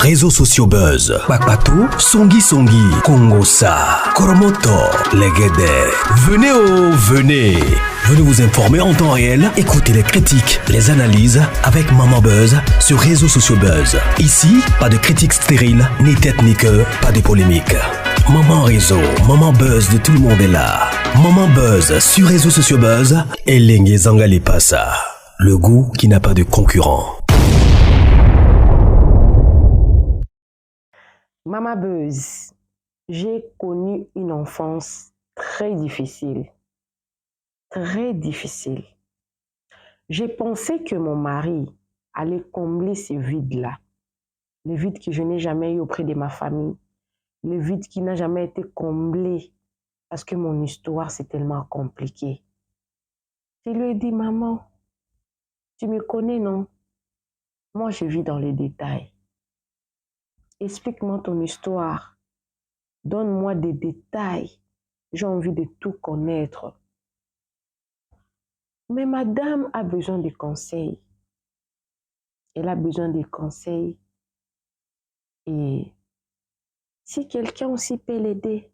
réseaux sociaux buzz. Bakpatou, Songi Songi, Kongosa, Koromoto, Legede. Venez. Venez vous informer en temps réel. Écoutez les critiques, les analyses avec Maman Buzz sur réseaux sociaux buzz. Ici, pas de critiques stériles, ni tête ni queue, pas de polémique. Maman réseau, Maman Buzz de tout le monde est là. Maman Buzz sur réseaux sociaux buzz. Et Lengue Zangali Passa. Le goût qui n'a pas de concurrent. Maman Buzz, j'ai connu une enfance très difficile. Très difficile. J'ai pensé que mon mari allait combler ces vides-là. Les vides que je n'ai jamais eu auprès de ma famille. Le vide qui n'a jamais été comblé parce que mon histoire, c'est tellement compliqué. Je lui ai dit, maman, tu me connais, non? Moi, je vis dans les détails. Explique-moi ton histoire. Donne-moi des détails. J'ai envie de tout connaître. Mais madame a besoin de conseils. Elle a besoin de conseils. Et si quelqu'un aussi peut l'aider,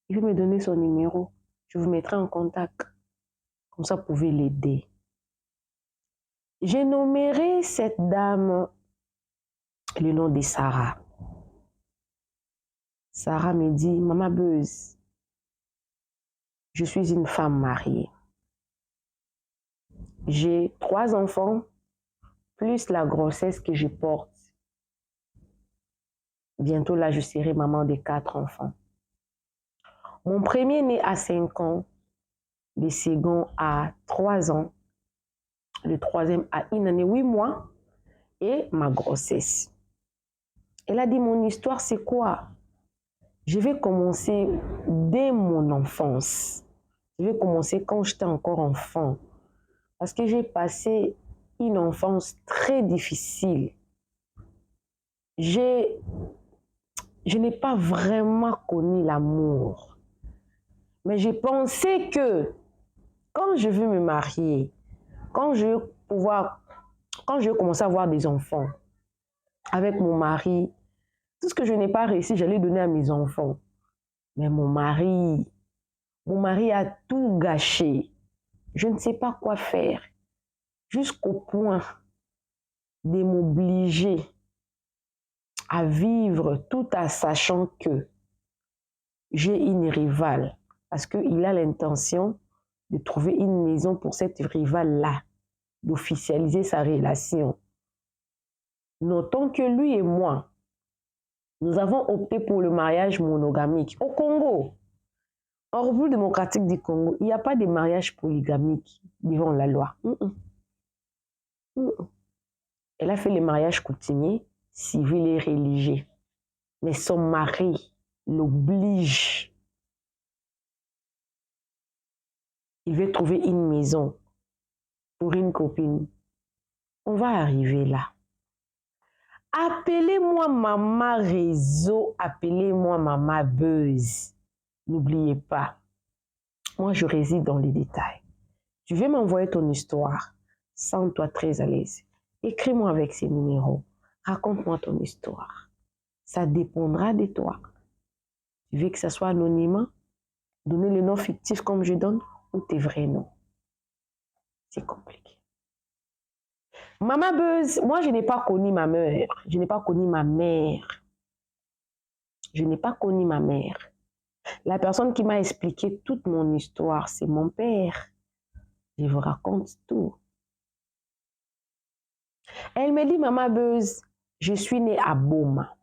il veut me donner son numéro. Je vous mettrai en contact. Comme ça, vous pouvez l'aider. J'ai nommé cette dame le nom de Sarah. Sarah me dit, Maman Buzz, je suis une femme mariée. J'ai 3 enfants, plus la grossesse que je porte. Bientôt là, je serai maman de 4 enfants. Mon premier né à 5 ans, le second à 3 ans, le troisième à 1 année, 8 mois, et ma grossesse. Elle a dit, mon histoire, c'est quoi? Je vais commencer dès mon enfance. Je vais commencer quand j'étais encore enfant. Parce que j'ai passé une enfance très difficile. Je n'ai pas vraiment connu l'amour. Mais j'ai pensé que quand je veux me marier, quand je vais commencer à avoir des enfants avec mon mari, tout ce que je n'ai pas réussi, j'allais donner à mes enfants. Mais mon mari a tout gâché. Je ne sais pas quoi faire. Jusqu'au point de m'obliger à vivre tout en sachant que j'ai une rivale. Parce qu'il a l'intention de trouver une maison pour cette rivale-là, d'officialiser sa relation. Notons que lui et moi, nous avons opté pour le mariage monogamique. Au Congo, en République démocratique du Congo, il n'y a pas de mariage polygamique devant la loi. Elle a fait le mariage coutumier, civil et religieux. Mais son mari l'oblige. Il veut trouver une maison pour une copine. On va arriver là. Appelez-moi Maman Réseau, appelez-moi Maman Buzz. N'oubliez pas, moi je réside dans les détails. Tu veux m'envoyer ton histoire, sens-toi très à l'aise. Écris-moi avec ces numéros. Raconte-moi ton histoire. Ça dépendra de toi. Tu veux que ça soit anonyme, donner le nom fictif comme je donne, ou tes vrais noms. C'est compliqué. Maman Buzz, moi je n'ai pas connu ma mère. Je n'ai pas connu ma mère. Je n'ai pas connu ma mère. La personne qui m'a expliqué toute mon histoire, c'est mon père. Je vous raconte tout. Elle me dit, Maman Buzz, je suis née à Boma.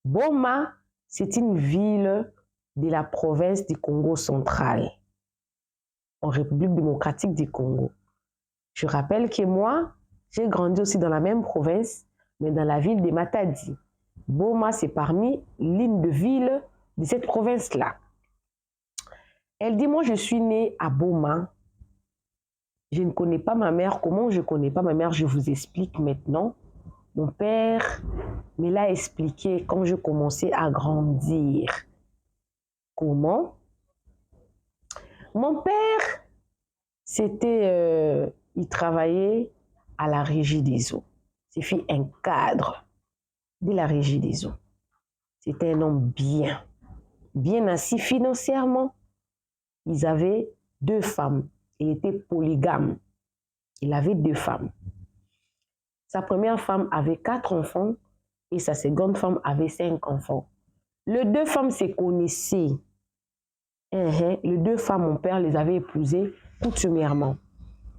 Boma, c'est une ville de la province du Congo central, en République démocratique du Congo. Je rappelle que moi, j'ai grandi aussi dans la même province, mais dans la ville de Matadi. Boma, c'est parmi l'une de villes de cette province-là. Elle dit, moi, je suis née à Boma. Je ne connais pas ma mère. Comment je ne connais pas ma mère? Je vous explique maintenant. Mon père me l'a expliqué quand je commençais à grandir. Comment? Mon père, il travaillait à la régie des eaux. C'est fait un cadre. de la Régie des eaux. C'était un homme bien assis financièrement. Ils avaient 2 femmes. Il était polygame. Il avait 2 femmes. Sa première femme avait 4 enfants et sa seconde femme avait 5 enfants. Les 2 femmes se connaissaient. Les 2 femmes, mon père les avait épousées coutumièrement.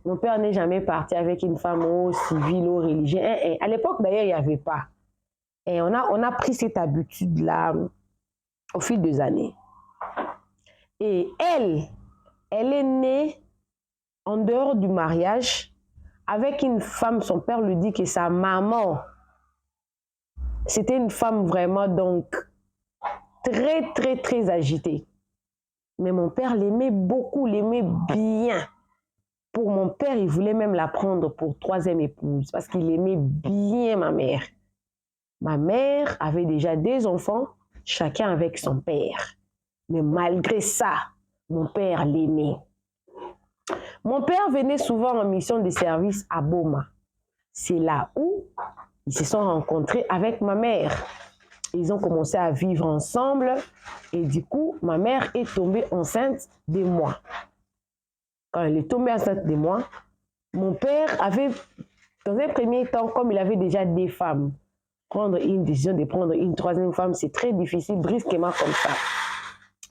Mon père n'est jamais parti avec une femme civile ou religieuse. À l'époque, d'ailleurs, il n'y avait pas. Et on a pris cette habitude-là au fil des années. Et elle est née en dehors du mariage avec une femme. Son père lui dit que sa maman, c'était une femme vraiment donc très agitée. Mais mon père l'aimait beaucoup, l'aimait bien. Pour mon père, il voulait même la prendre pour 3e épouse parce qu'il aimait bien ma mère. Ma mère avait déjà 2 enfants, chacun avec son père. Mais malgré ça, mon père l'aimait. Mon père venait souvent en mission de service à Boma. C'est là où ils se sont rencontrés avec ma mère. Ils ont commencé à vivre ensemble et du coup, ma mère est tombée enceinte de moi. Quand elle est tombée enceinte de moi, mon père avait, dans un premier temps, comme il avait déjà 2 femmes, prendre une décision de prendre une 3e femme, c'est très difficile, brusquement comme ça.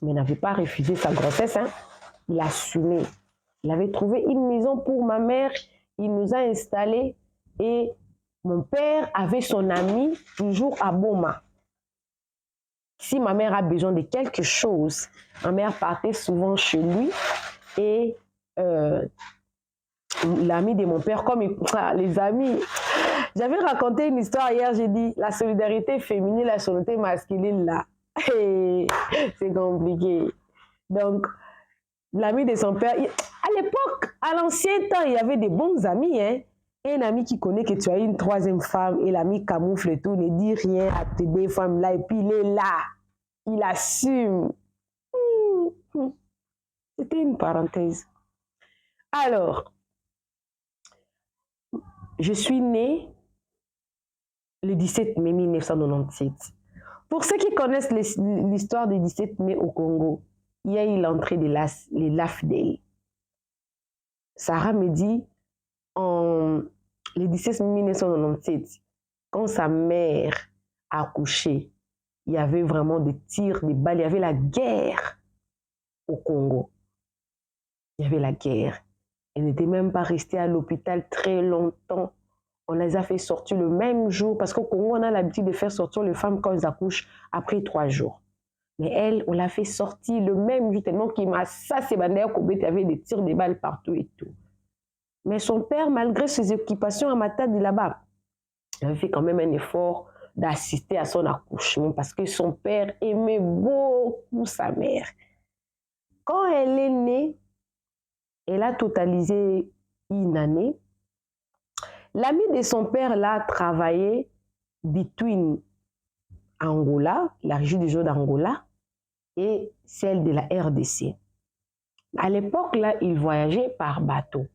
Mais il n'avait pas refusé sa grossesse, il a assumé. Il avait trouvé une maison pour ma mère, il nous a installés et mon père avait son ami toujours à Boma. Si ma mère a besoin de quelque chose, ma mère partait souvent chez lui et l'ami de mon père, comme les amis, j'avais raconté une histoire hier, j'ai dit la solidarité féminine, la solidarité masculine là, c'est compliqué. Donc, l'ami de son père, à l'époque, à l'ancien temps, il y avait des bons amis, Un ami qui connaît que tu as une 3e femme et l'ami camoufle et tout, ne dit rien à tes 2 femmes là et puis il est là, il assume. C'était une parenthèse. Alors, je suis née le 17 mai 1997. Pour ceux qui connaissent l'histoire du 17 mai au Congo, il y a eu l'entrée de les LAFDEL. Sarah me dit, le 17 mai 1997, quand sa mère a accouché, il y avait vraiment des tirs, des balles, il y avait la guerre au Congo. Il y avait la guerre. Elle n'était même pas restée à l'hôpital très longtemps. On les a fait sortir le même jour, parce qu'au Congo, on a l'habitude de faire sortir les femmes quand elles accouchent après 3 jours. Mais elle, on l'a fait sortir le même jour, tellement qu'il m'a sassé, il y avait des tirs, des balles partout et tout. Mais son père, malgré ses occupations à Matadi là-bas, il avait fait quand même un effort d'assister à son accouchement, parce que son père aimait beaucoup sa mère. Quand elle est née, elle a totalisé une année. L'ami de son père là travaillait between Angola, la région des eaux d'Angola, et celle de la RDC. À l'époque là, il voyageait par bateau.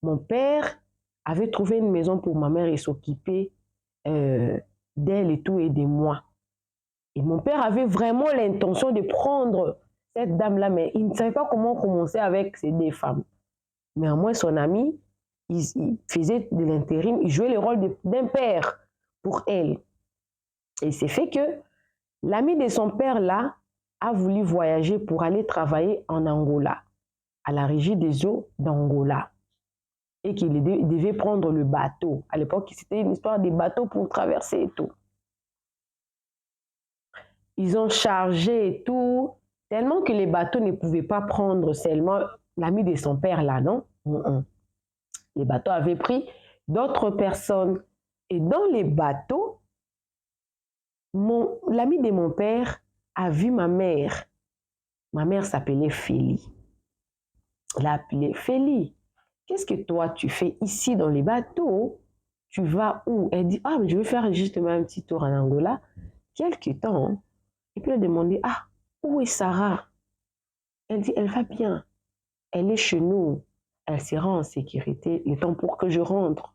Mon père avait trouvé une maison pour ma mère et s'occupait d'elle et tout et de moi. Et mon père avait vraiment l'intention de prendre cette dame-là, mais il ne savait pas comment commencer avec ces 2 femmes. Mais au moins son ami, il faisait de l'intérim, il jouait le rôle d'un père pour elle. Et c'est fait que l'ami de son père là a voulu voyager pour aller travailler en Angola, à la régie des eaux d'Angola. Et qu'il devait prendre le bateau. À l'époque, c'était une histoire des bateaux pour traverser et tout. Ils ont chargé et tout, tellement que les bateaux ne pouvaient pas prendre seulement l'ami de son père là, non? Les bateaux avaient pris d'autres personnes. Et dans les bateaux, l'ami de mon père a vu ma mère. Ma mère s'appelait Félie. Elle a appelé Félie. Qu'est-ce que toi tu fais ici dans les bateaux? Tu vas où? Elle dit, mais je veux faire justement un petit tour en Angola. Quelque temps. Et puis elle a demandé, où est Sarah? Elle dit, elle va bien. Elle est chez nous. Elle sera en sécurité le temps pour que je rentre.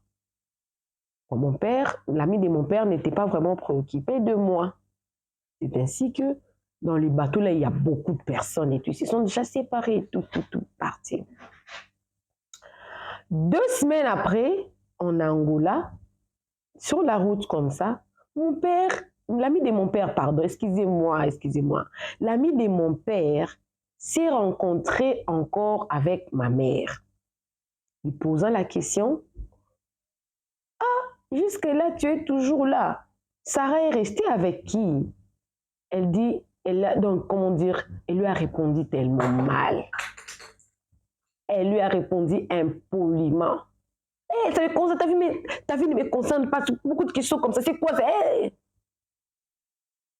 Mon père, l'ami de mon père n'était pas vraiment préoccupé de moi. C'est ainsi que dans les bateaux, là, il y a beaucoup de personnes et tout. Ils se sont déjà séparés, tout parti. 2 semaines après, en Angola, sur la route comme ça, mon père, l'ami de mon père, pardon, excusez-moi, l'ami de mon père s'est rencontré encore avec ma mère. Il posa la question, jusque-là, tu es toujours là. Sarah est restée avec qui? Elle dit, donc, comment dire, elle lui a répondu tellement mal. Elle lui a répondu impoliment. Hey, ta vie ne me concerne pas, beaucoup de questions comme ça, c'est quoi ça? Hey.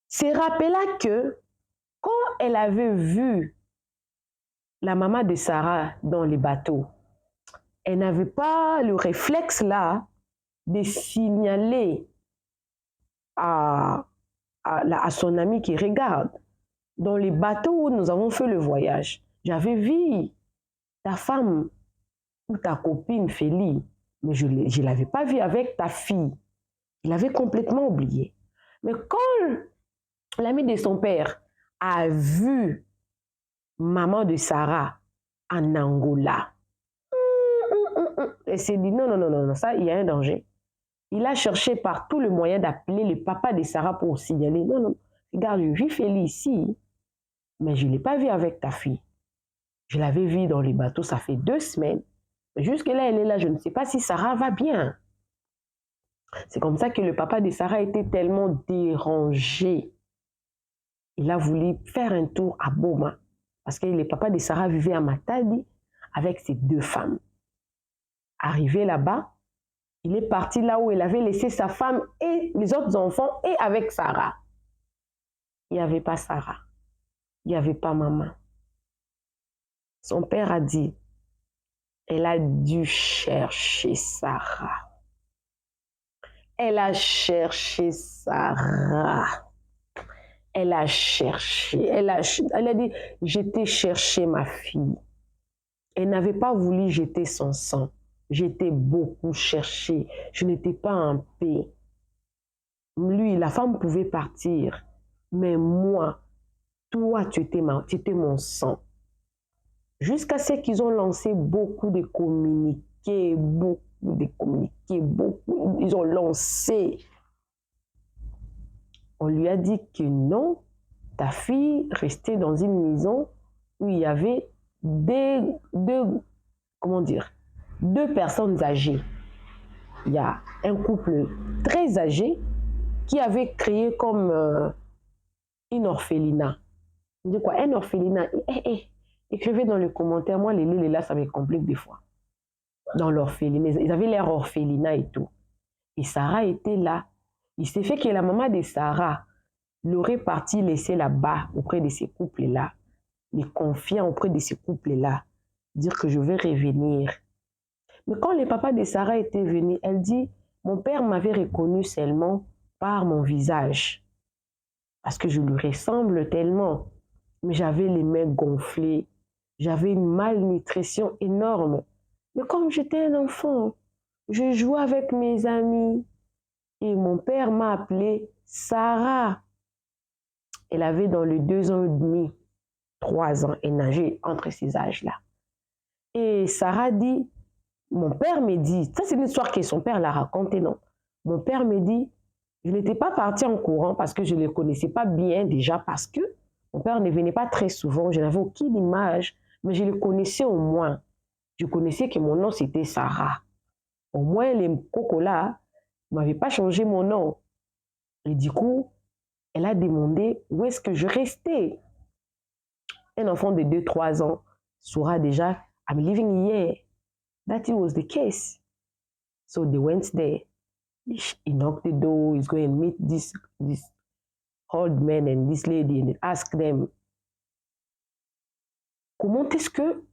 C'est rappela que quand elle avait vu la maman de Sarah dans les bateaux, elle n'avait pas le réflexe là de signaler à son ami qui regarde. Dans les bateaux où nous avons fait le voyage, j'avais vu ta femme ou ta copine Félie, mais je ne l'avais pas vue avec ta fille. Il avait complètement oublié. Mais quand l'ami de son père a vu maman de Sarah en Angola, elle s'est dit non, ça, il y a un danger. Il a cherché par tout le moyen d'appeler le papa de Sarah pour signaler, non, regarde, j'ai vu Félie ici, mais je ne l'ai pas vue avec ta fille. Je l'avais vue dans les bateaux, ça fait 2 semaines. Jusque-là, elle est là, je ne sais pas si Sarah va bien. C'est comme ça que le papa de Sarah était tellement dérangé. Il a voulu faire un tour à Boma, parce que le papa de Sarah vivait à Matadi avec ses 2 femmes. Arrivé là-bas, il est parti là où il avait laissé sa femme et les autres enfants et avec Sarah. Il n'y avait pas Sarah. Il n'y avait pas maman. Son père a dit, elle a dû chercher Sarah. Elle a cherché Sarah. Elle a cherché. Elle a dit, j'étais chercher ma fille. Elle n'avait pas voulu jeter son sang. J'étais beaucoup cherché. Je n'étais pas en paix. Lui, la femme pouvait partir. Mais moi, toi, tu étais mon sang. Jusqu'à ce qu'ils ont lancé beaucoup de communiqués, ils ont lancé. On lui a dit que non, ta fille restait dans une maison où il y avait deux personnes âgées. Il y a un couple très âgé qui avait créé comme une orphelinat. On dit quoi? Un orphelinat. Écrivez dans les commentaires, moi les là, ça me complique des fois. Dans l'orphelinat, ils avaient leur orphelinat et tout. Et Sarah était là. Il s'est fait que la maman de Sarah l'aurait parti laisser là-bas auprès de ces couples-là, les confiant auprès de ces couples-là, dire que je vais revenir. Mais quand le papa de Sarah était venu, elle dit, mon père m'avait reconnu seulement par mon visage, parce que je lui ressemble tellement, mais j'avais les mains gonflées, j'avais une malnutrition énorme. Mais comme j'étais un enfant, je jouais avec mes amis et mon père m'a appelée Sarah. Elle avait dans les 2 ans et demi, 3 ans, et nageait entre ces âges-là. Et Sarah dit, mon père me dit, ça c'est une histoire que son père l'a racontée, non? Mon père me dit, je n'étais pas partie en courant parce que je ne les connaissais pas bien déjà, parce que mon père ne venait pas très souvent, je n'avais aucune image, mais je le connaissais au moins. Je connaissais que mon nom c'était Sarah. Au moins les cocolas ne m'avaient pas changé mon nom. Et du coup, elle a demandé où est-ce que je restais. Un enfant de 2-3 ans saura déjà, I'm living here. That was the case. So they went there. He knocked the door, he's going to meet this old man and this lady and ask them, comment est-ce que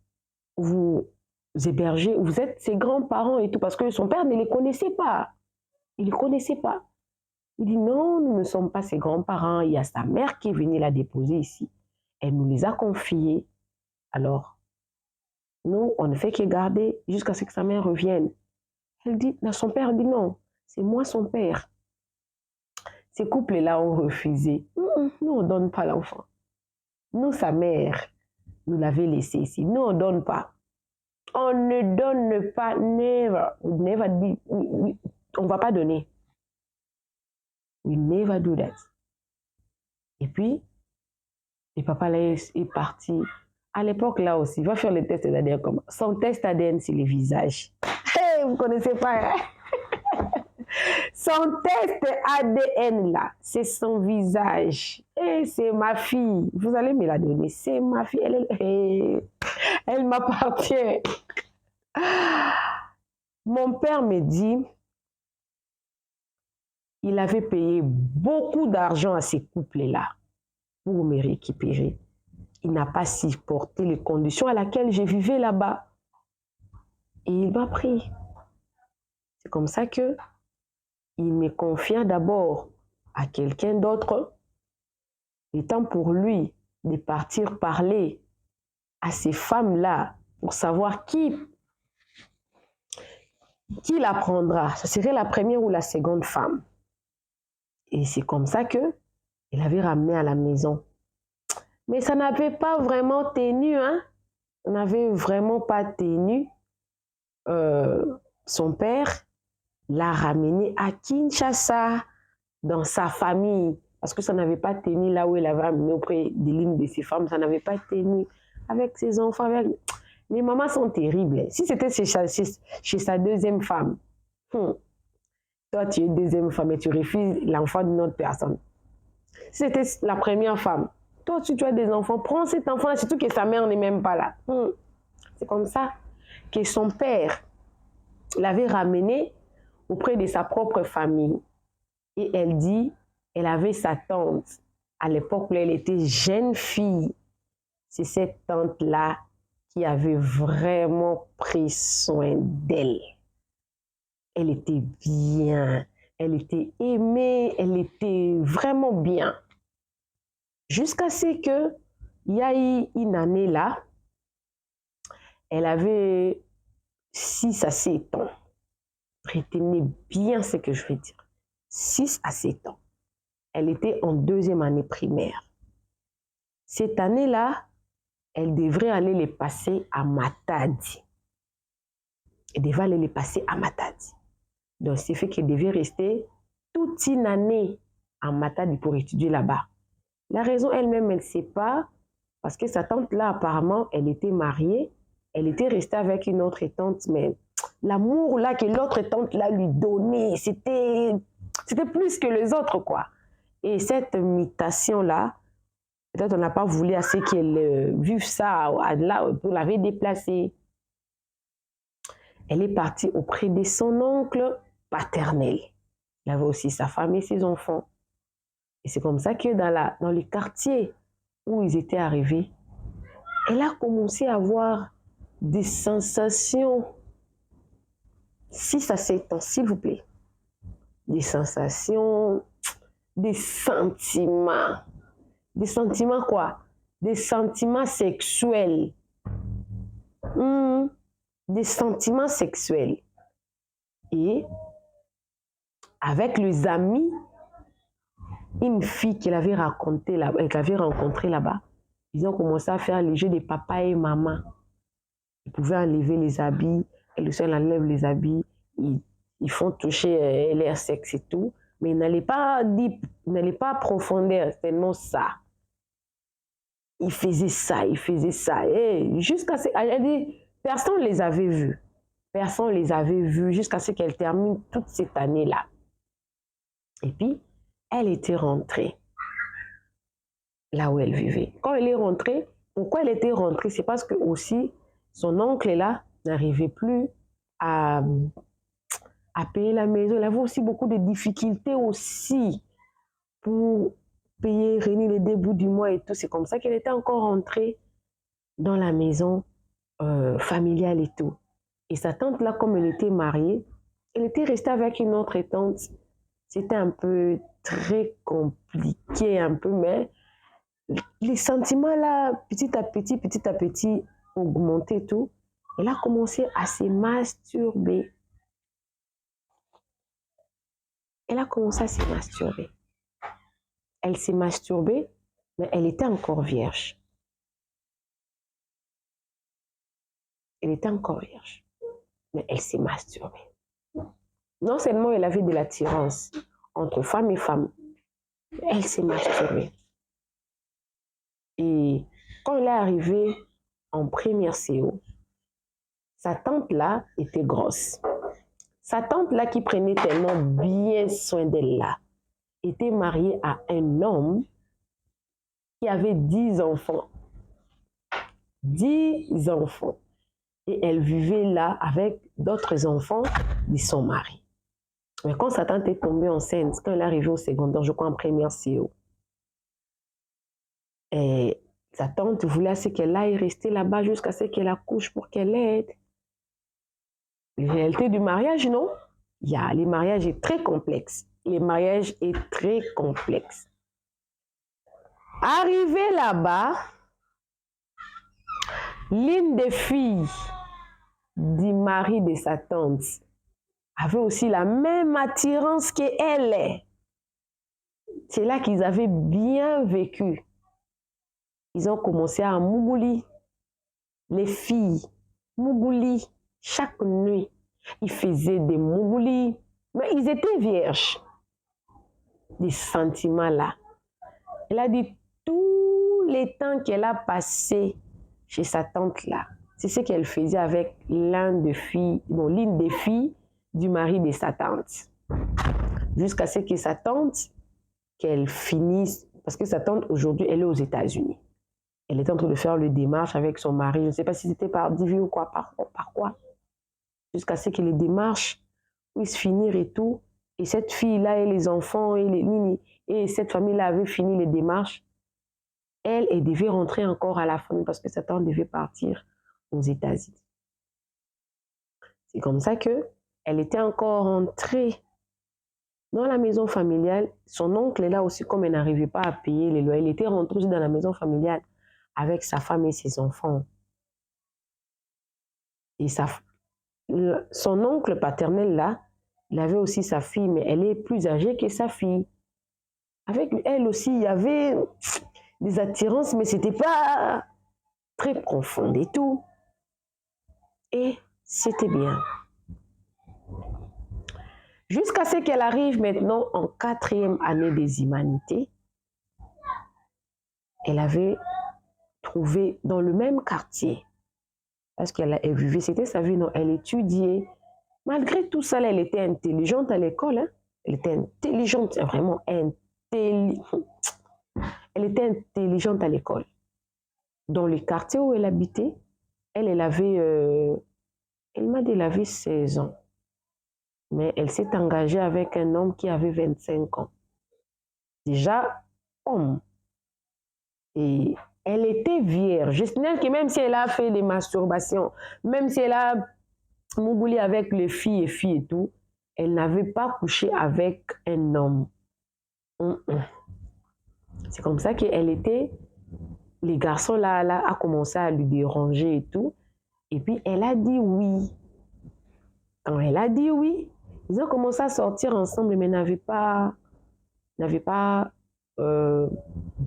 vous hébergez, vous êtes ses grands-parents et tout, parce que son père ne les connaissait pas. Il ne les connaissait pas. Il dit non, nous ne sommes pas ses grands-parents, il y a sa mère qui est venue la déposer ici. Elle nous les a confiés. Alors, nous, on ne fait que garder jusqu'à ce que sa mère revienne. Elle dit, son père dit non, c'est moi son père. Ces couples-là ont refusé. Nous, on ne donne pas l'enfant. Nous, sa mère, nous l'avait laissé ici. Nous, on ne donne pas. On ne donne pas, never. We never did. On ne va pas donner. We never do that. Et puis, le papa là est parti. À l'époque, là aussi, il va faire le test d'ADN comment? Son test ADN, c'est le visage. Hey, vous ne connaissez pas, hein? Son test ADN, là, c'est son visage. Et c'est ma fille. Vous allez me la donner. C'est ma fille. Elle m'appartient. Mon père me dit, il avait payé beaucoup d'argent à ces couples-là pour me récupérer. Il n'a pas supporté les conditions à laquelle je vivais là-bas. Et il m'a pris. C'est comme ça que il me confia d'abord à quelqu'un d'autre. Il est temps pour lui de partir parler à ces femmes-là pour savoir qui la prendra. Ce serait la première ou la seconde femme. Et c'est comme ça que il avait ramené à la maison. Mais ça n'avait pas vraiment tenu, hein? Ça n'avait vraiment pas tenu. Son père l'a ramené à Kinshasa, dans sa famille, parce que ça n'avait pas tenu là où il avait amené auprès de l'une de ses femmes, ça n'avait pas tenu avec ses enfants. Les mamans sont terribles. Si c'était chez sa deuxième femme, toi tu es deuxième femme et tu refuses l'enfant d'une autre personne. Si c'était la première femme, toi si tu as des enfants, prends cet enfant, surtout que sa mère n'est même pas là. C'est comme ça que son père l'avait ramené auprès de sa propre famille. Et elle dit, elle avait sa tante, à l'époque où elle était jeune fille. C'est cette tante-là qui avait vraiment pris soin d'elle. Elle était bien, elle était aimée, elle était vraiment bien. Jusqu'à ce qu'il y a eu une année là, elle avait 6 à 7 ans. Retenez bien ce que je veux dire. 6 à 7 ans. Elle était en 2e année primaire. Cette année-là, elle devrait aller les passer à Matadi. Elle devait aller les passer à Matadi. Donc, c'est fait qu'elle devait rester toute une année à Matadi pour étudier là-bas. La raison elle-même, elle ne sait pas, parce que sa tante-là, apparemment, elle était mariée. Elle était restée avec une autre tante, mais l'amour là que l'autre tante-là lui donnait, c'était plus que les autres, quoi. Et cette mutation-là, peut-être on n'a pas voulu assez qu'elle vive ça là pour l'avait déplacée. Elle est partie auprès de son oncle paternel. Il avait aussi sa femme et ses enfants. Et c'est comme ça que dans le quartier où ils étaient arrivés, elle a commencé à avoir des sensations. 6 à 7 ans, s'il vous plaît. Des sensations, des sentiments. Des sentiments quoi? Des sentiments sexuels. Des sentiments sexuels. Et avec les amis, une fille qu'elle avait rencontrée là-bas, ils ont commencé à faire les jeux de papa et maman. Ils pouvaient enlever les habits, elle aussi elle enlève les habits, ils font toucher leur sexe et tout, mais ils n'allaient pas approfondir tellement ça. Ils faisaient ça, et jusqu'à ce qu'elle dit, personne ne les avait vus. Personne ne les avait vus jusqu'à ce qu'elle termine toute cette année-là. Et puis, elle était rentrée là où elle vivait. Quand elle est rentrée, pourquoi elle était rentrée? C'est parce que aussi, son oncle là n'arrivait plus à payer la maison. Elle avait aussi beaucoup de difficultés aussi pour payer, réunir les débuts du mois et tout. C'est comme ça qu'elle était encore rentrée dans la maison familiale et tout. Et sa tante là, comme elle était mariée, elle était restée avec une autre tante. C'était un peu très compliqué, un peu, mais les sentiments là, petit à petit, augmentaient et tout. Elle a commencé à se masturber. Elle a commencé à se masturber. Elle s'est masturbée, mais elle était encore vierge. Elle était encore vierge, mais elle s'est masturbée. Non seulement elle avait de l'attirance entre femme et femme, mais elle s'est masturbée. Et quand elle est arrivée en première CO, sa tante là était grosse. Sa tante là qui prenait tellement bien soin d'elle là, était mariée à un homme qui avait 10 enfants. 10 enfants. Et elle vivait là avec d'autres enfants de son mari. Mais quand sa tante est tombée enceinte, quand elle est arrivée au secondaire, je crois en première CO, et sa tante voulait qu'elle aille rester là-bas jusqu'à ce qu'elle accouche pour qu'elle l'aide. La réalité du mariage, non? Le mariage est très complexe. Le mariage est très complexe. Arrivée là-bas, l'une des filles du mari de sa tante avait aussi la même attirance qu'elle. C'est là qu'ils avaient bien vécu. Ils ont commencé à mougouli. Les filles, mougouli, chaque nuit. Ils faisaient des mougoulis, mais ils étaient vierges. Des sentiments là. Elle a dit tous les temps qu'elle a passé chez sa tante là, c'est ce qu'elle faisait avec l'une des filles du mari de sa tante. Jusqu'à ce que sa tante, qu'elle finisse, parce que sa tante aujourd'hui, elle est aux États-Unis. Elle est en train de faire le démarche avec son mari. Je ne sais pas si c'était par divi ou quoi, par quoi. Jusqu'à ce que les démarches puissent finir et tout. Et cette fille-là et les enfants et cette famille-là avait fini les démarches. Elle devait rentrer encore à la famille parce que sa tante devait partir aux États-Unis. C'est comme ça qu'elle était encore entrée dans la maison familiale. Son oncle est là aussi, comme elle n'arrivait pas à payer les loyers. Elle était rentrée dans la maison familiale avec sa femme et ses enfants. Et son oncle paternel là, il avait aussi sa fille, mais elle est plus âgée que sa fille. Avec elle aussi, il y avait des attirances, mais c'était pas très profond et tout. Et c'était bien. Jusqu'à ce qu'elle arrive maintenant en 4e année des humanités, elle avait trouvé dans le même quartier, parce qu'elle vivait, c'était sa vie, non, elle étudiait. Malgré tout ça, elle était intelligente à l'école. Hein? Elle était intelligente, vraiment intelligente. Elle était intelligente à l'école. Dans le quartier où elle habitait, elle avait, elle m'a dit qu'elle avait 16 ans. Mais elle s'est engagée avec un homme qui avait 25 ans. Déjà, homme. Et elle était vierge. Je signale que même si elle a fait des masturbations, même si elle a mougoulé avec les filles et tout, elle n'avait pas couché avec un homme. C'est comme ça qu'elle était, les garçons là a commencé à lui déranger et tout. Et puis elle a dit oui. Quand elle a dit oui, ils ont commencé à sortir ensemble, mais n'avaient pas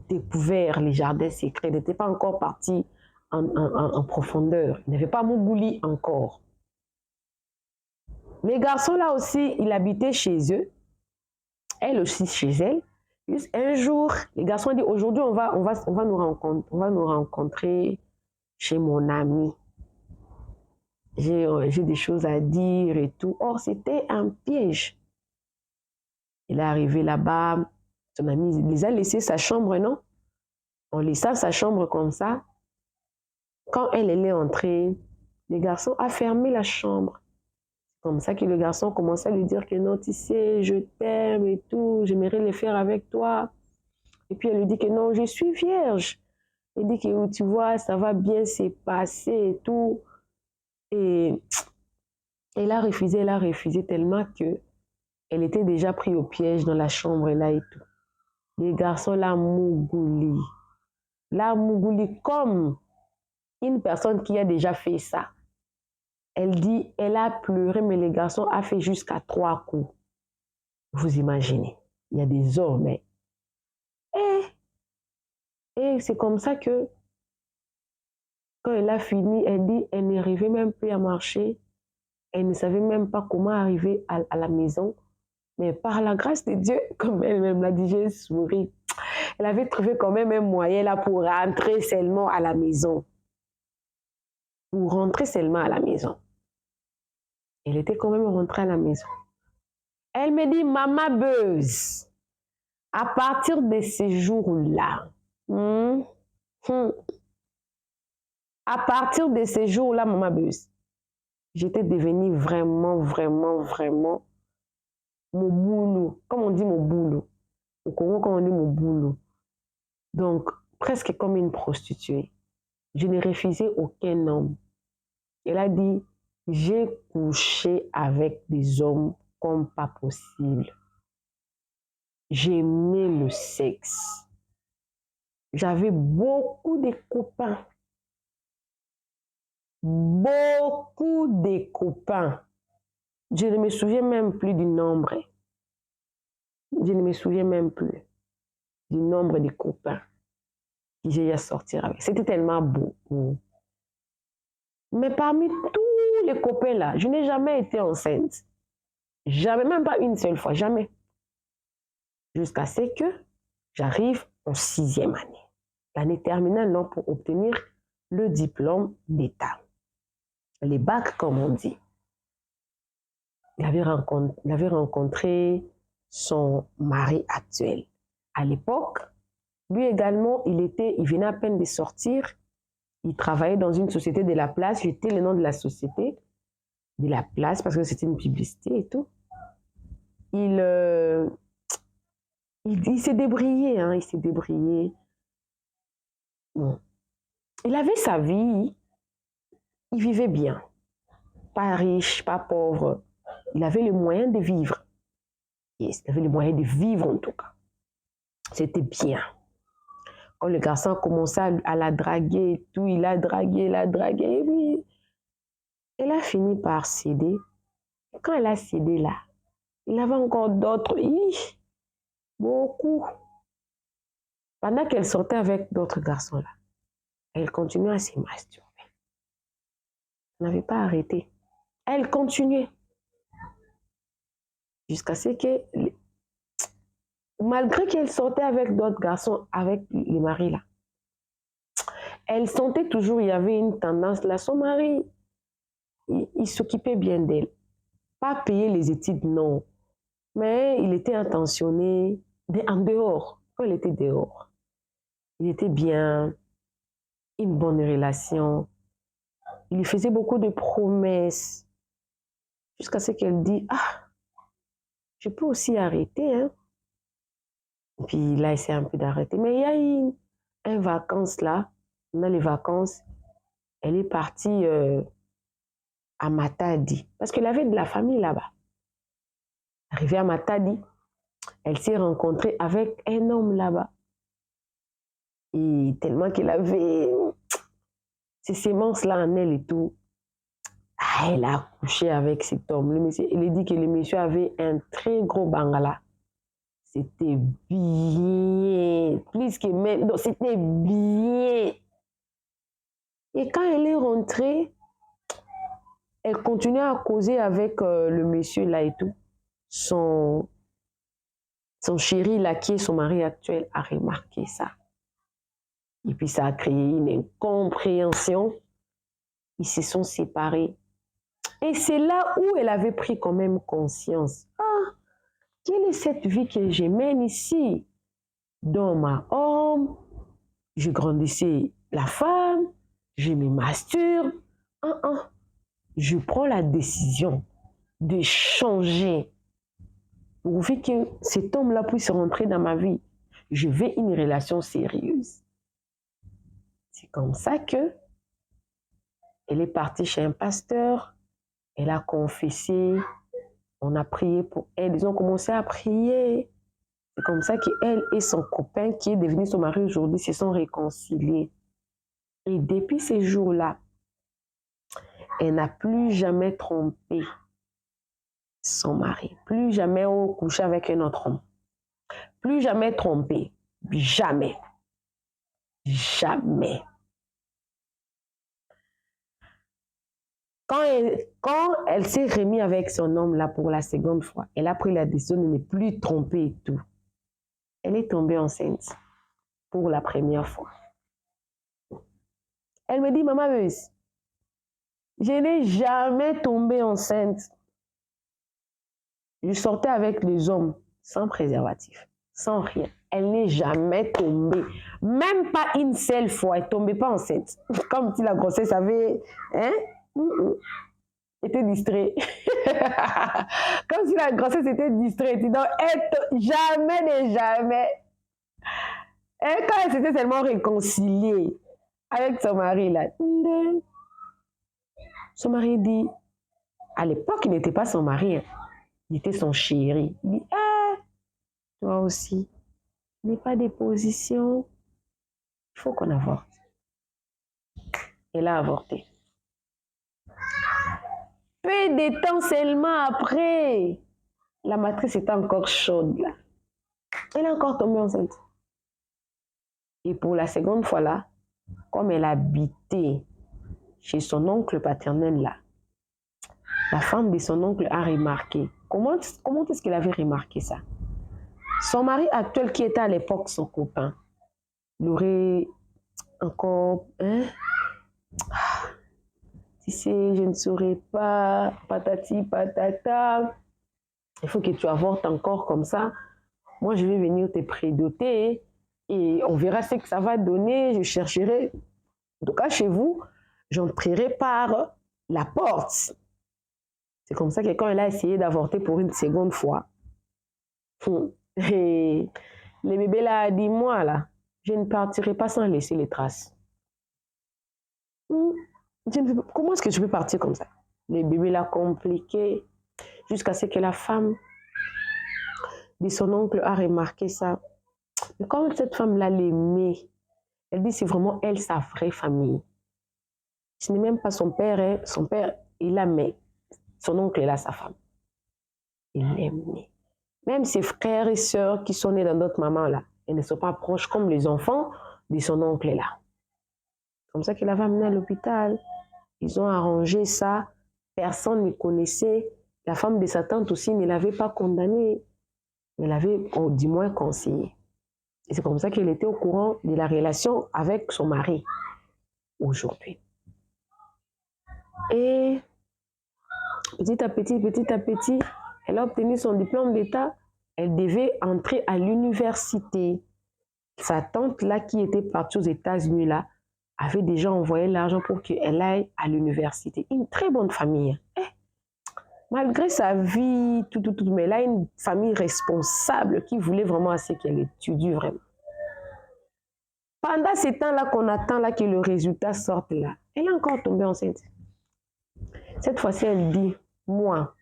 découvert les jardins secrets. Ils n'étaient pas encore partis en profondeur. Ils n'avaient pas mougouli encore. Les garçons là aussi, ils habitaient chez eux. Elle aussi chez elle. Juste un jour, les garçons ont dit aujourd'hui on va nous rencontrer chez mon ami. J'ai des choses à dire et tout. Or, c'était un piège. Il est arrivé là-bas, son ami les a laissé sa chambre, non? En laissant sa chambre comme ça, quand elle est entrée, le garçon a fermé la chambre. Comme ça que le garçon commençait à lui dire que non, tu sais, je t'aime et tout, j'aimerais le faire avec toi. Et puis elle lui dit que non, je suis vierge. Elle dit que tu vois, ça va bien se passer et tout. Et elle a refusé tellement que elle était déjà prise au piège dans la chambre là et tout. Les garçons la mougouli comme une personne qui a déjà fait ça. Elle dit, elle a pleuré, mais les garçons a fait jusqu'à 3 coups. Vous imaginez, il y a des hommes. Et c'est comme ça que quand elle a fini, elle dit elle n'arrivait même plus à marcher. Elle ne savait même pas comment arriver à la maison. Mais par la grâce de Dieu, comme elle-même l'a dit, j'ai souri. Elle avait trouvé quand même un moyen là pour rentrer seulement à la maison. Pour rentrer seulement à la maison. Elle était quand même rentrée à la maison. Elle me dit, Maman Buzz, à partir de ce jour-là, à partir de ce jour-là, Maman Buzz, j'étais devenue vraiment, vraiment, vraiment mon boulot. Comme on dit mon boulot. Au Congo, quand on dit mon boulot. Donc, presque comme une prostituée. Je ne refusais aucun homme. Elle a dit, j'ai couché avec des hommes comme pas possible. J'aimais le sexe. J'avais beaucoup de copains. Beaucoup de copains. Je ne me souviens même plus du nombre. Je ne me souviens même plus du nombre de copains que j'ai eu à sortir avec. C'était tellement beau. Mais parmi tous les copains là, je n'ai jamais été enceinte. Jamais, même pas une seule fois, jamais. Jusqu'à ce que j'arrive en 6e année. L'année terminale, non, pour obtenir le diplôme d'État. Les bacs, comme on dit. Il avait rencontré son mari actuel. À l'époque, lui également, il venait à peine de sortir. Il travaillait dans une société de la place. J'étais le nom de la société de la place parce que c'était une publicité et tout. Il s'est débrouillé, hein, il s'est débrouillé. Bon. Il avait sa vie. Il vivait bien. Pas riche, pas pauvre. Il avait les moyens de vivre. Yes, il avait les moyens de vivre en tout cas. C'était bien. Quand le garçon a commencé à la draguer et tout, il a dragué, et puis elle a fini par céder. Et quand elle a cédé là, il avait encore d'autres, beaucoup. Pendant qu'elle sortait avec d'autres garçons là, elle continuait à se masturber. Elle n'avait pas arrêté. Elle continuait. Jusqu'à ce que, malgré qu'elle sortait avec d'autres garçons, avec les maris là, elle sentait toujours, il y avait une tendance là, son mari, il s'occupait bien d'elle. Pas payer les études, non. Mais il était intentionné en dehors, quand il était dehors. Il était bien, une bonne relation. Il lui faisait beaucoup de promesses. Jusqu'à ce qu'elle dit, je peux aussi arrêter. Hein? Et puis il a essayé un peu d'arrêter. Mais il y a eu une vacances là, pendant les vacances, elle est partie à Matadi. Parce qu'elle avait de la famille là-bas. Arrivée à Matadi, elle s'est rencontrée avec un homme là-bas. Et tellement qu'elle avait ces sémences-là en elle et tout, elle a couché avec cet homme. Le monsieur, il a dit que le monsieur avait un très gros bangala. C'était bien. Plus que même. Donc, c'était bien. Et quand elle est rentrée, elle continuait à causer avec le monsieur là et tout. Son chéri là, qui est son mari actuel, a remarqué ça. Et puis ça a créé une incompréhension. Ils se sont séparés. Et c'est là où elle avait pris quand même conscience. Quelle est cette vie que je mène ici? Dans ma homme, je grandissais la femme, je me masturbe. Je prends la décision de changer pour que cet homme-là puisse rentrer dans ma vie. Je veux une relation sérieuse. C'est comme ça que elle est partie chez un pasteur, elle a confessé, on a prié pour elle, ils ont commencé à prier. C'est comme ça qu'elle et son copain, qui est devenu son mari aujourd'hui, se sont réconciliés. Et depuis ces jours-là, elle n'a plus jamais trompé son mari. Plus jamais coucher avec un autre homme. Plus jamais tromper. Jamais. Jamais. Quand elle s'est remise avec son homme là pour la seconde fois, elle a pris la décision de ne plus tromper et tout. Elle est tombée enceinte pour la première fois. Elle me dit, maman Meuse, je n'ai jamais tombé enceinte. Je sortais avec les hommes sans préservatif, sans rien. Elle n'est jamais tombée. Même pas une seule fois. Elle ne tombait pas enceinte. Comme si la grossesse avait... Hein? Était distrait. Comme si la grossesse était distraite. Donc, jamais n'est jamais. Et quand elle s'était seulement réconciliée avec son mari, là, son mari dit, à l'époque, il n'était pas son mari, hein. Il était son chéri. Il dit, ah, toi aussi, il n'y a pas de position. Il faut qu'on avorte. Elle a avorté. Peu de temps seulement après, la matrice était encore chaude là. Elle est encore tombée enceinte. Et pour la seconde fois là, comme elle habitait chez son oncle paternel là, la femme de son oncle a remarqué. Comment est-ce qu'elle avait remarqué ça? Son mari actuel, qui était à l'époque son copain, l'aurait encore... Hein? Tu sais, je ne saurais pas, patati patata. Il faut que tu avortes encore comme ça. Moi, je vais venir te prédoter et on verra ce que ça va donner. Je chercherai, en tout cas chez vous, j'entrerai par la porte. C'est comme ça que quand elle a essayé d'avorter pour une seconde fois, et le bébé là a dit, moi là, je ne partirai pas sans laisser les traces. Comment est-ce que je peux partir comme ça? Le bébé l'a compliqué jusqu'à ce que la femme de son oncle a remarqué ça. Mais quand cette femme-là l'aimait, elle dit c'est vraiment elle, sa vraie famille. Ce n'est même pas son père, hein. Son père, il l'aimait. Son oncle est là, sa femme. Il l'aimait. Même ses frères et sœurs qui sont nés dans d'autres mamans là, elles ne sont pas proches comme les enfants de son oncle là. Comme ça qu'il l'avait amené à l'hôpital. Ils ont arrangé ça. Personne ne connaissait. La femme de sa tante aussi ne l'avait pas condamnée. Mais l'avait du moins conseillé. Et c'est comme ça qu'elle était au courant de la relation avec son mari aujourd'hui. Et petit à petit, elle a obtenu son diplôme d'État. Elle devait entrer à l'université. Sa tante là qui était partie aux États-Unis là avait déjà envoyé l'argent pour qu'elle aille à l'université. Une très bonne famille. Malgré sa vie, mais elle a une famille responsable qui voulait vraiment assez qu'elle étudie vraiment. Pendant ces temps-là qu'on attend là que le résultat sorte là, elle est encore tombée enceinte. Cette fois-ci, elle dit, moi,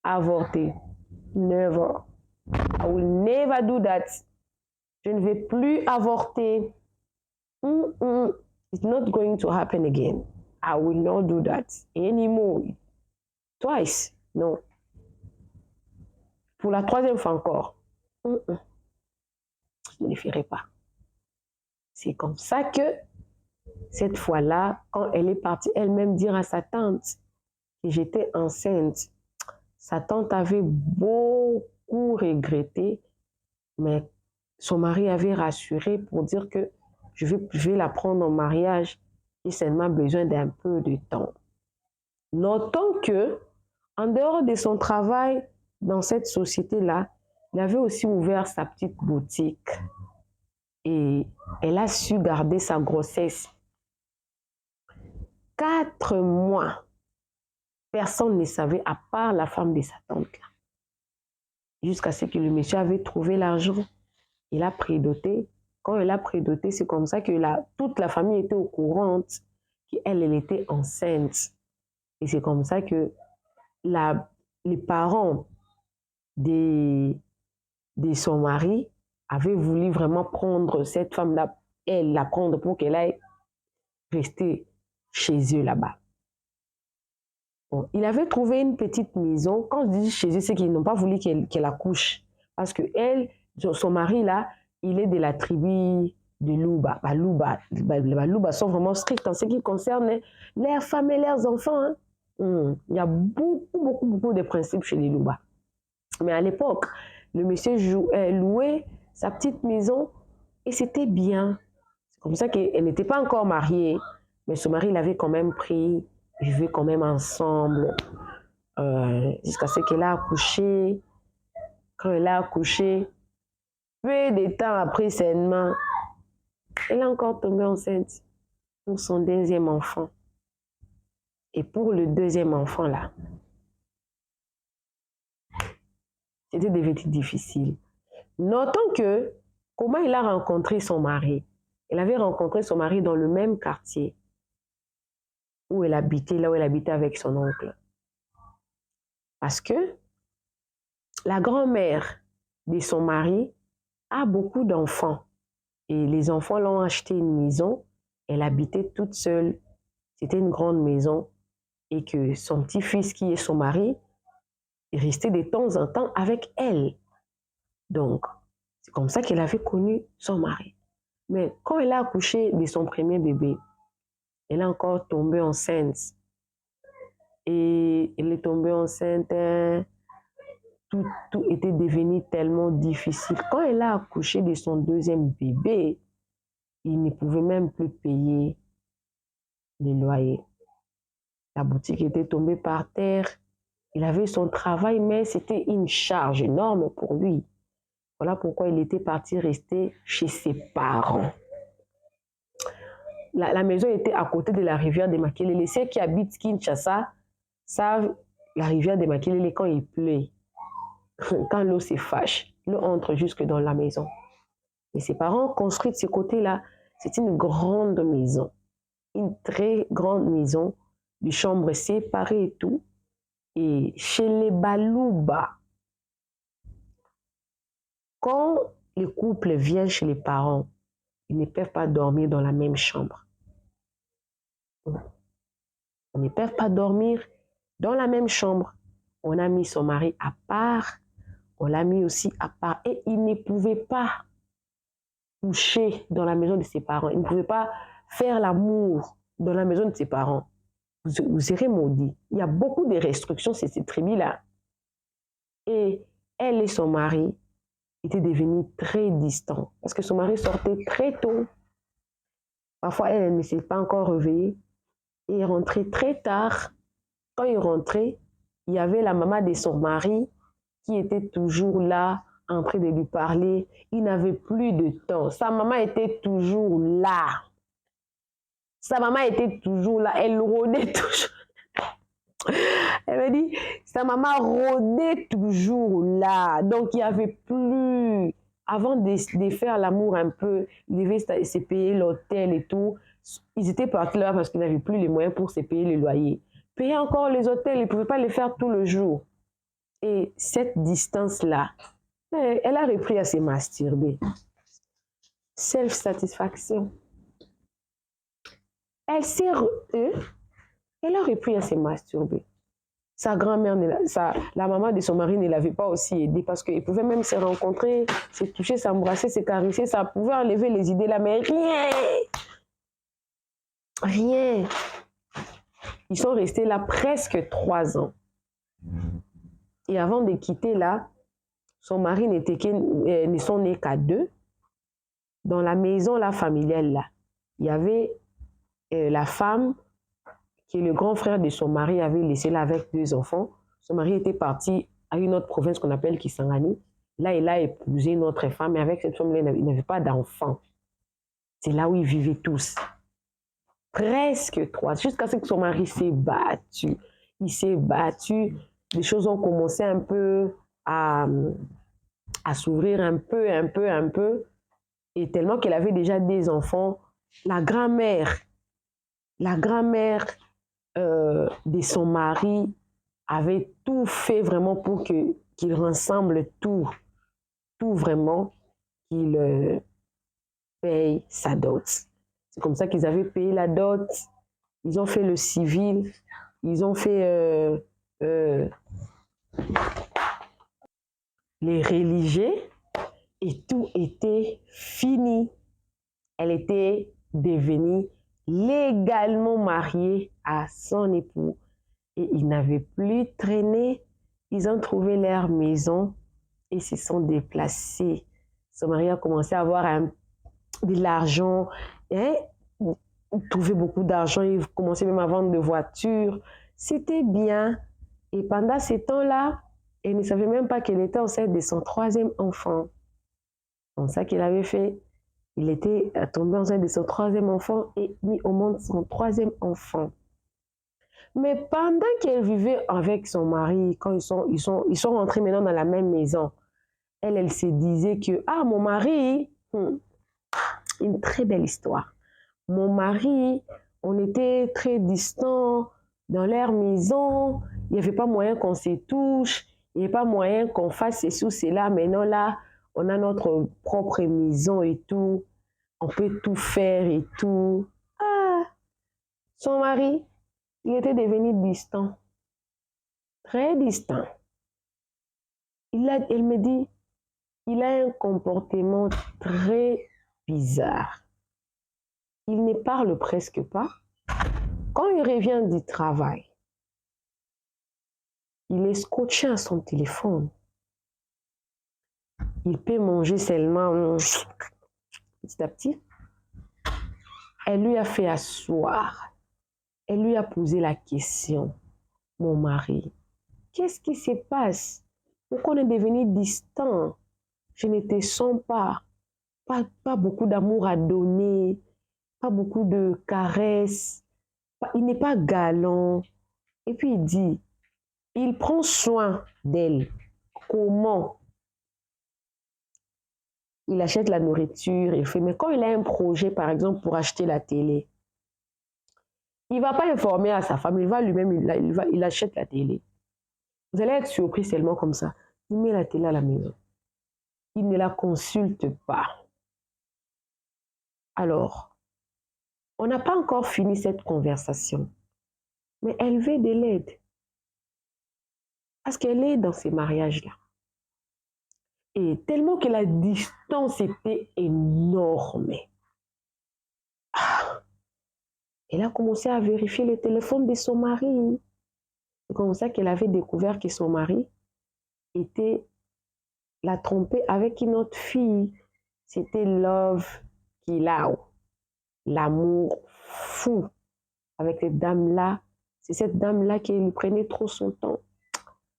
avorter, never. I will never do that. Je ne vais plus avorter. It's not going to happen again. I will not do that anymore. Twice, non. Pour la troisième fois encore, je ne le ferai pas. C'est comme ça que, cette fois-là, quand elle est partie elle-même dire à sa tante que j'étais enceinte, sa tante avait beaucoup regretté, mais son mari avait rassuré pour dire que je vais la prendre en mariage et seulement besoin d'un peu de temps. Notons que, en dehors de son travail dans cette société-là, il avait aussi ouvert sa petite boutique et elle a su garder sa grossesse. 4 mois, personne ne savait à part la femme de sa tante. Jusqu'à ce que le monsieur avait trouvé l'argent, il a prédoté. Quand il a prédoté, c'est comme ça que toute la famille était au courant qu'elle était enceinte. Et c'est comme ça que les parents de son mari avaient voulu vraiment prendre cette femme-là, la prendre pour qu'elle aille rester chez eux là-bas. Bon, il avait trouvé une petite maison. Quand je dis chez eux, c'est qu'ils n'ont pas voulu qu'elle accouche. Parce que elle, son mari là, il est de la tribu de Luba. Les Luba sont vraiment stricts en ce qui concerne leurs femmes et leurs enfants. Hein. Il y a beaucoup de principes chez les Luba. Mais à l'époque, le monsieur louait sa petite maison et c'était bien. C'est comme ça qu'elle n'était pas encore mariée, mais son mari l'avait quand même pris. Ils vivaient quand même ensemble jusqu'à ce qu'elle a accouché. Quand elle a accouché, peu de temps après seulement, elle a encore tombé enceinte pour son deuxième enfant. Et pour le deuxième enfant là, c'était devenu difficile. Notons que comment il a rencontré son mari. Elle avait rencontré son mari dans le même quartier où elle habitait, là où elle habitait avec son oncle. Parce que la grand-mère de son mari a beaucoup d'enfants. Et les enfants l'ont acheté une maison. Elle habitait toute seule. C'était une grande maison. Et que son petit-fils, qui est son mari, est resté de temps en temps avec elle. Donc, c'est comme ça qu'elle avait connu son mari. Mais quand elle a accouché de son premier bébé, elle a encore tombé enceinte. Et elle est tombée enceinte, tout était devenu tellement difficile. Quand elle a accouché de son deuxième bébé, il ne pouvait même plus payer les loyers. La boutique était tombée par terre. Il avait son travail, mais c'était une charge énorme pour lui. Voilà pourquoi il était parti rester chez ses parents. La maison était à côté de la rivière de Makelele. Ceux qui habitent Kinshasa savent la rivière de Makelele quand il pleut. Quand l'eau se fâche, l'eau entre jusque dans la maison. Et ses parents construisent de ce côté-là. C'est une grande maison. Une très grande maison, des chambres séparées et tout. Et chez les Balouba, quand les couples viennent chez les parents, ils ne peuvent pas dormir dans la même chambre. Ils ne peuvent pas dormir dans la même chambre. On a mis son mari à part, on l'a mis aussi à part. Et il ne pouvait pas coucher dans la maison de ses parents. Il ne pouvait pas faire l'amour dans la maison de ses parents. Vous serez maudits. Il y a beaucoup de restrictions sur ces tribus-là. Et elle et son mari étaient devenus très distants parce que son mari sortait très tôt. Parfois, elle ne s'est pas encore réveillée. Et il rentrait très tard. Quand il rentrait, il y avait la maman de son mari qui était toujours là, en train de lui parler. Il n'avait plus de temps. Sa maman était toujours là. Sa maman était toujours là. Elle rôdait toujours. Elle m'a dit, sa maman rôdait toujours là. Donc, il n'y avait plus... Avant de faire l'amour un peu, ils devaient se payer l'hôtel et tout. Ils étaient partis là parce qu'ils n'avaient plus les moyens pour se payer le loyer. Payer encore les hôtels, ils ne pouvaient pas les faire tout le jour. Et cette distance-là, elle a repris à se masturber. Self-satisfaction. Elle a repris à se masturber. Sa grand-mère, la maman de son mari ne l'avait pas aussi aidé parce qu'ils pouvaient même se rencontrer, se toucher, s'embrasser, se caresser. Ça pouvait enlever les idées là, mais rien. Rien. Ils sont restés là presque 3 ans. Et avant de quitter là, son mari ne sont nés qu'à 2. Dans la maison là, familiale là, il y avait la femme qui est le grand frère de son mari, avait laissé là avec 2 enfants. Son mari était parti à une autre province qu'on appelle Kisangani. Là, il a épousé une autre femme, et avec cette femme-là, il n'avait pas d'enfants. C'est là où ils vivaient tous. Presque 3, jusqu'à ce que son mari s'est battu. Il s'est battu. Les choses ont commencé un peu à s'ouvrir un peu. Et tellement qu'elle avait déjà des enfants, la grand-mère de son mari avait tout fait vraiment pour qu'il rassemble tout vraiment, qu'il paye sa dot. C'est comme ça qu'ils avaient payé la dot. Ils ont fait le civil. ils ont fait les religieux et tout était fini. Elle était devenue légalement mariée à son époux et ils n'avaient plus traîné. Ils ont trouvé leur maison et se sont déplacés. Son mari a commencé à avoir de l'argent, hein? Il trouvait beaucoup d'argent, il commençait même à vendre des voitures. C'était bien. Et pendant ces temps-là, elle ne savait même pas qu'elle était enceinte de son 3e enfant. C'est ça qu'il avait fait. Il était tombé enceinte de son 3e enfant et mis au monde son 3e enfant. Mais pendant qu'elle vivait avec son mari, quand ils sont rentrés maintenant dans la même maison, elle se disait que, ah, mon mari, une très belle histoire. Mon mari, on était très distants dans leur maison, il n'y avait pas moyen qu'on se touche, il n'y avait pas moyen qu'on fasse ceci ou cela. Maintenant là, on a notre propre maison et tout, on peut tout faire et tout. Ah, son mari, il était devenu distant, très distant. Elle me dit, il a un comportement très bizarre. Il ne parle presque pas. Quand il revient du travail, il est scotché à son téléphone. Il peut manger seulement petit à petit. Elle lui a fait asseoir. Elle lui a posé la question. Mon mari, qu'est-ce qui se passe? Pourquoi on est devenu distant? Je ne te sens pas. Pas beaucoup d'amour à donner. Pas beaucoup de caresses. Il n'est pas galant. Et puis il dit, il prend soin d'elle. Comment? Il achète la nourriture, il fait. Mais quand il a un projet, par exemple, pour acheter la télé, il ne va pas informer à sa femme, il va lui-même, il achète la télé. Vous allez être surpris seulement comme ça. Il met la télé à la maison. Il ne la consulte pas. Alors, on n'a pas encore fini cette conversation, mais elle veut de l'aide. Parce qu'elle est dans ces mariages-là. Et tellement que la distance était énorme. Elle a commencé à vérifier le téléphone de son mari. C'est comme ça qu'elle avait découvert que son mari l'a trompé avec une autre fille. C'était Love Kilao. L'amour fou avec cette dame-là. C'est cette dame-là qui lui prenait trop son temps.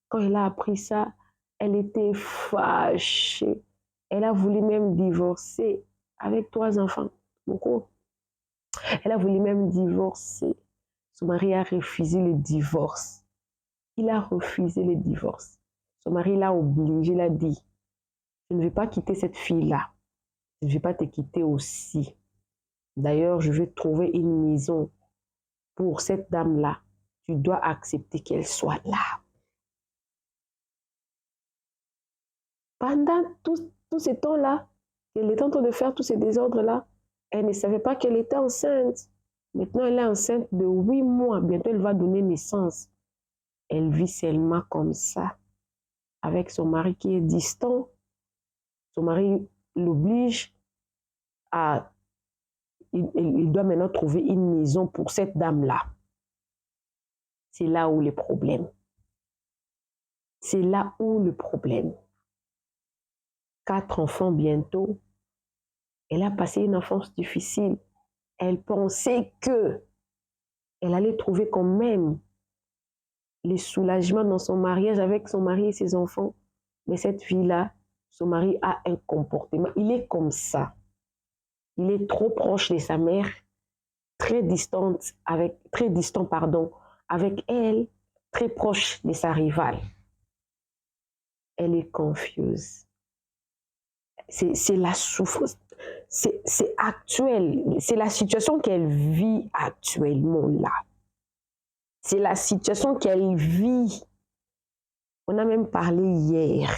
Quand elle a appris ça, elle était fâchée. Elle a voulu même divorcer avec 3 enfants. Beaucoup. Elle a voulu même divorcer. Son mari a refusé le divorce. Il a refusé le divorce. Son mari l'a obligé, il a dit, je ne vais pas quitter cette fille-là. Je ne vais pas te quitter aussi. D'ailleurs, je vais trouver une maison pour cette dame-là. Tu dois accepter qu'elle soit là. Pendant tout ce temps-là, elle était en train de faire tous ces désordres-là, elle ne savait pas qu'elle était enceinte. Maintenant, elle est enceinte de 8 mois. Bientôt, elle va donner naissance. Elle vit seulement comme ça, avec son mari qui est distant. Son mari l'oblige à... Il doit maintenant trouver une maison pour cette dame-là. C'est là où le problème. C'est là où le problème. 4 enfants bientôt. Elle a passé une enfance difficile. Elle pensait que elle allait trouver quand même les soulagements dans son mariage avec son mari et ses enfants. Mais cette fille-là, son mari a un comportement. Il est comme ça. Il est trop proche de sa mère, très distant, avec elle, très proche de sa rivale. Elle est confuse. C'est la souffrance. C'est actuel. C'est la situation qu'elle vit actuellement là. C'est la situation qu'elle vit. On a même parlé hier.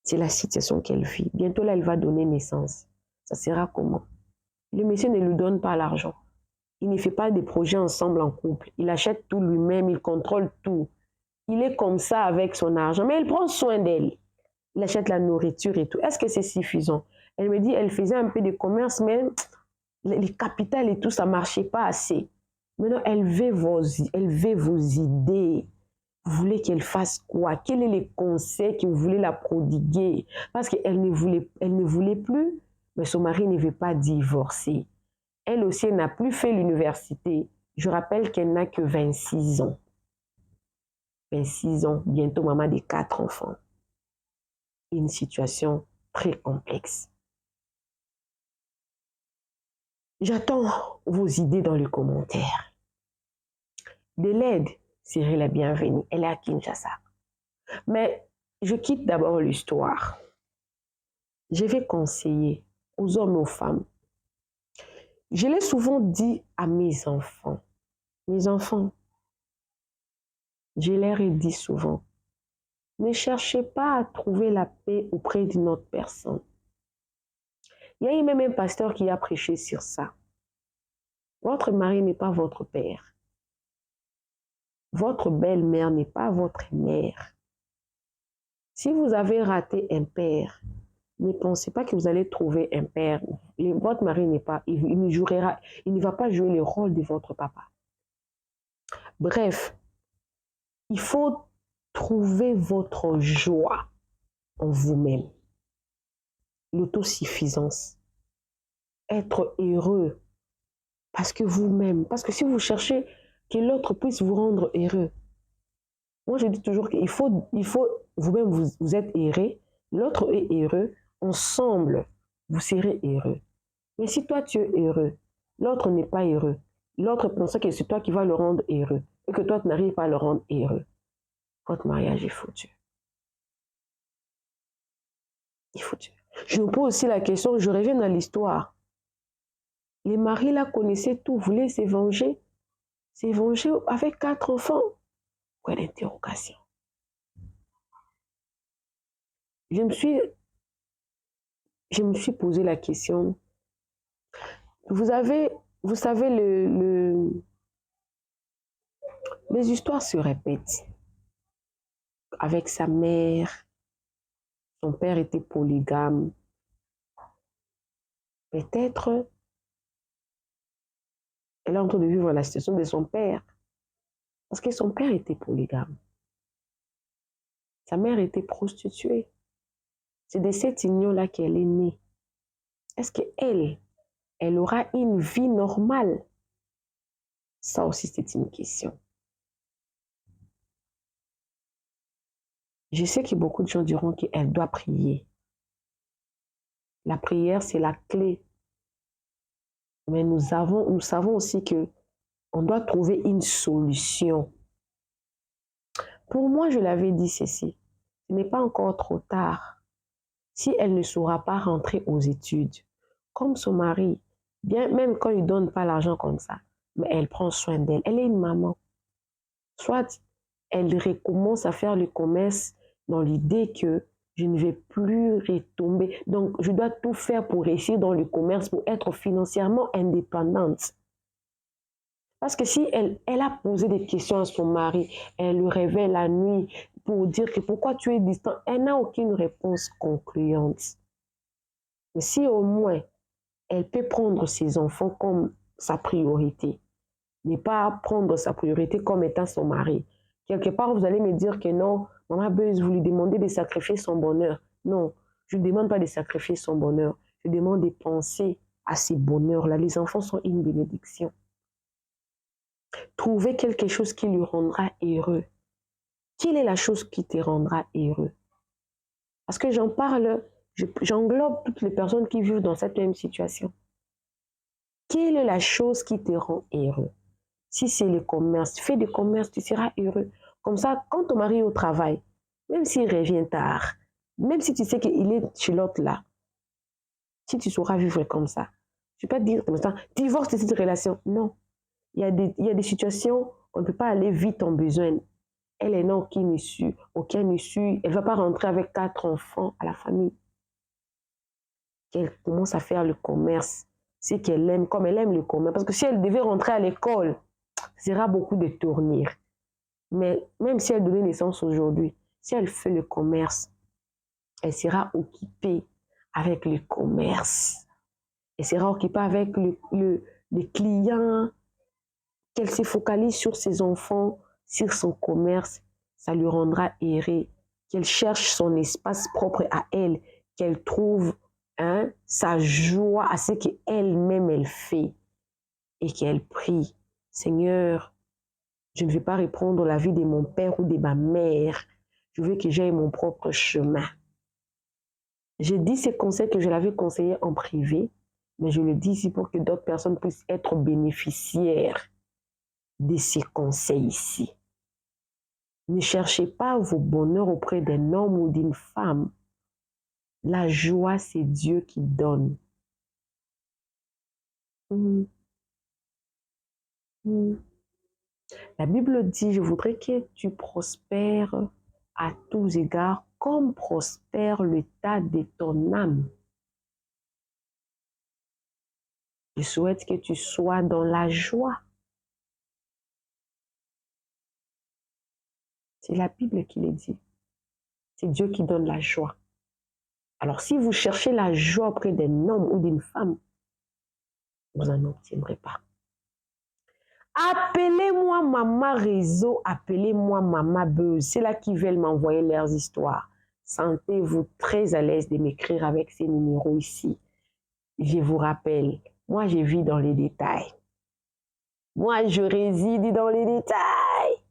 C'est la situation qu'elle vit. Bientôt là, elle va donner naissance. Ça sera comment? Le monsieur ne lui donne pas l'argent. Il ne fait pas des projets ensemble en couple. Il achète tout lui-même, il contrôle tout. Il est comme ça avec son argent, mais il prend soin d'elle. Il achète la nourriture et tout. Est-ce que c'est suffisant? Elle me dit, elle faisait un peu de commerce, mais les capitales et tout, ça ne marchait pas assez. Maintenant, elle veut vos idées. Vous voulez qu'elle fasse quoi? Quels sont les conseils que vous voulez la prodiguer? Parce qu'elle ne voulait plus, mais son mari ne veut pas divorcer. Elle aussi, elle n'a plus fait l'université. Je rappelle qu'elle n'a que 26 ans. 26 ans, bientôt maman de 4 enfants. Une situation très complexe. J'attends vos idées dans les commentaires. De l'aide serait la bienvenue. Elle est à Kinshasa. Mais je quitte d'abord l'histoire. Je vais conseiller aux hommes et aux femmes. Je l'ai souvent dit à mes enfants, je leur ai dit souvent, ne cherchez pas à trouver la paix auprès d'une autre personne. Il y a eu même un pasteur qui a prêché sur ça. Votre mari n'est pas votre père. Votre belle-mère n'est pas votre mère. Si vous avez raté un père, ne pensez pas que vous allez trouver un père. Votre mari n'est pas, il ne va pas jouer le rôle de votre papa. Bref, il faut trouver votre joie en vous-même. L'autosuffisance. Être heureux parce que vous-même. Parce que si vous cherchez que l'autre puisse vous rendre heureux, moi je dis toujours qu'il faut vous-même vous êtes heureux, l'autre est heureux, ensemble vous serez heureux. Mais si toi tu es heureux, l'autre n'est pas heureux, l'autre pense que c'est toi qui vas le rendre heureux et que toi tu n'arrives pas à le rendre heureux, votre mariage est foutu. Il est foutu. Je me pose aussi la question, je reviens dans l'histoire. Les maris là connaissaient tout, voulaient s'évenger avec 4 enfants. Quoi d'interrogation? Je me suis posé la question. Vous savez, les histoires se répètent. Avec sa mère, son père était polygame. Peut-être, elle est en train de vivre la situation de son père. Parce que son père était polygame. Sa mère était prostituée. C'est de cette union-là qu'elle est née. Est-ce qu'elle aura une vie normale? Ça aussi, c'est une question. Je sais que beaucoup de gens diront qu'elle doit prier. La prière, c'est la clé. Mais nous savons aussi qu'on doit trouver une solution. Pour moi, je l'avais dit ceci. Ce n'est pas encore trop tard. Si elle ne saura pas rentrer aux études, comme son mari, bien même quand il ne donne pas l'argent comme ça, mais elle prend soin d'elle. Elle est une maman. Soit elle recommence à faire le commerce dans l'idée que je ne vais plus retomber. Donc, je dois tout faire pour réussir dans le commerce, pour être financièrement indépendante. Parce que si elle a posé des questions à son mari, elle le réveille la nuit pour dire que pourquoi tu es distant, elle n'a aucune réponse concluante. Mais si au moins elle peut prendre ses enfants comme sa priorité, ne pas prendre sa priorité comme étant son mari. Quelque part, vous allez me dire que non, maman Beuse, vous lui demandez de sacrifier son bonheur. Non, je ne demande pas de sacrifier son bonheur. Je demande de penser à ces bonheurs-là. Les enfants sont une bénédiction. Trouver quelque chose qui lui rendra heureux. Quelle est la chose qui te rendra heureux? Parce que j'en parle, j'englobe toutes les personnes qui vivent dans cette même situation. Quelle est la chose qui te rend heureux? Si c'est le commerce, fais du commerce, tu seras heureux. Comme ça, quand ton mari est au travail, même s'il revient tard, même si tu sais qu'il est chez l'autre là, si tu sauras vivre comme ça, tu ne peux pas dire, divorce de cette relation. Non. Il y a des situations, on ne peut pas aller vite en besoin. Elle n'a aucune issue. Elle ne va pas rentrer avec 4 enfants à la famille. Qu'elle commence à faire le commerce. c'est qu'elle aime, comme elle aime le commerce. Parce que si elle devait rentrer à l'école, ce sera beaucoup de tournures. Mais même si elle donnait naissance aujourd'hui, si elle fait le commerce, elle sera occupée avec le commerce. Elle sera occupée avec les clients, qu'elle se focalise sur ses enfants, sur son commerce, ça lui rendra heureux. Qu'elle cherche son espace propre à elle, qu'elle trouve sa joie à ce qu'elle-même elle fait et qu'elle prie. Seigneur, je ne veux pas reprendre la vie de mon père ou de ma mère. Je veux que j'aie mon propre chemin. J'ai dit ces conseils que je l'avais conseillé en privé, mais je le dis ici pour que d'autres personnes puissent être bénéficiaires de ces conseils ici. Ne cherchez pas vos bonheurs auprès d'un homme ou d'une femme. La joie, c'est Dieu qui donne. La Bible dit, je voudrais que tu prospères à tous égards comme prospère l'état de ton âme. Je souhaite que tu sois dans la joie. C'est la Bible qui le dit. C'est Dieu qui donne la joie. Alors, si vous cherchez la joie auprès d'un homme ou d'une femme, vous n'en obtiendrez pas. Appelez-moi Maman Réseau, appelez-moi Maman Buzz. C'est là qu'ils veulent m'envoyer leurs histoires. Sentez-vous très à l'aise de m'écrire avec ces numéros ici. Je vous rappelle, moi je vis dans les détails. Moi je réside dans les détails.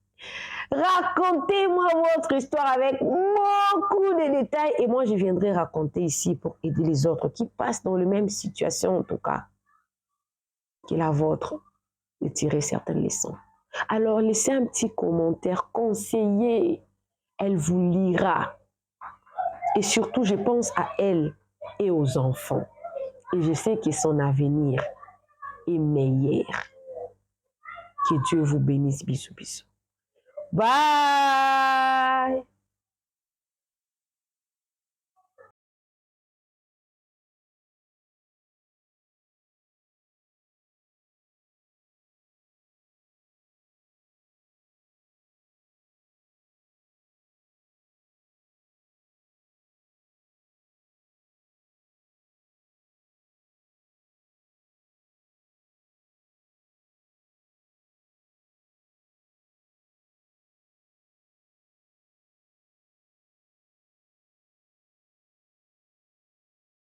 Racontez-moi votre histoire avec beaucoup de détails et moi je viendrai raconter ici pour aider les autres qui passent dans la même situation en tout cas que la vôtre, de tirer certaines leçons. Alors laissez un petit commentaire, conseillez, elle vous lira. Et surtout je pense à elle et aux enfants. Et je sais que son avenir est meilleur. Que Dieu vous bénisse. Bisous, bisous. Bye!